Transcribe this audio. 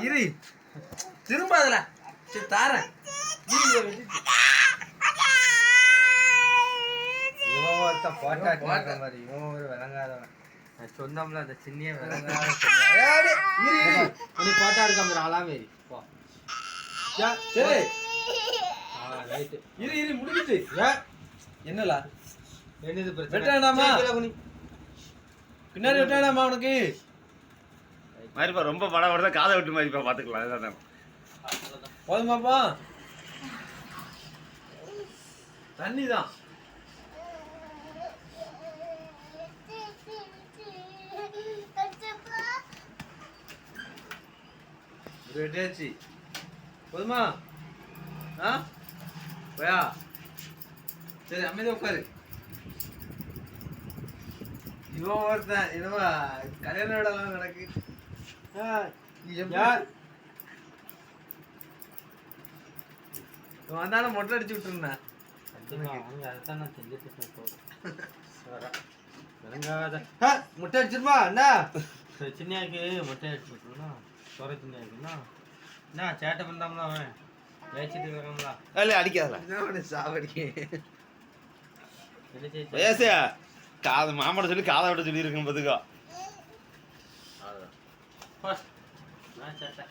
இரு திரும்ப அதுல சரி தாரேன். இவன் ஒருத்தன் போட்டா மாதிரி இவன் ஒரு விளங்காதவன். சொன்னோம்ல அந்த சின்ன விளங்காத போட்டா எடுக்க ஆளாமேரி போ. சரி ரைட்டு இரு முடிஞ்சிட்டு என்னலா என்னது பிரச்சனை? வெட்டாடாமா பின்னாடி வெட்டாடாமா உனக்கு மாதிரிப்பா ரொம்ப படம் வருதா காதை விட்டு மாதிரிப்பா பார்த்துக்கலாம். அதுதான் போதுமாப்பா தண்ணி தான். வெட்டியாச்சு போதுமா? ஆ போயா சரி அமைதியா உட்காரு. இவன் ஒருத்தன் என்னவா கல்யாண விடலாம் நடக்கு. வந்தாலும் மொட்டை அடிச்சு விட்டுருந்தேன். அதைத்தான் நான் செஞ்சுட்டு முட்டை அடிச்சிருமா என்ன சின்னியாக்கு முட்டை அடிச்சு விட்டுருனா சொர சின்னியாக்குன்னா என்ன சேட்டை பண்ணாமல அவன் வேச்சிட்டு வரங்களா அடிக்காத சாவடி வயசே காதை மாமட சொல்லி காதை விட சொல்லி இருக்கும். பதுக்கா நான் சேட்டை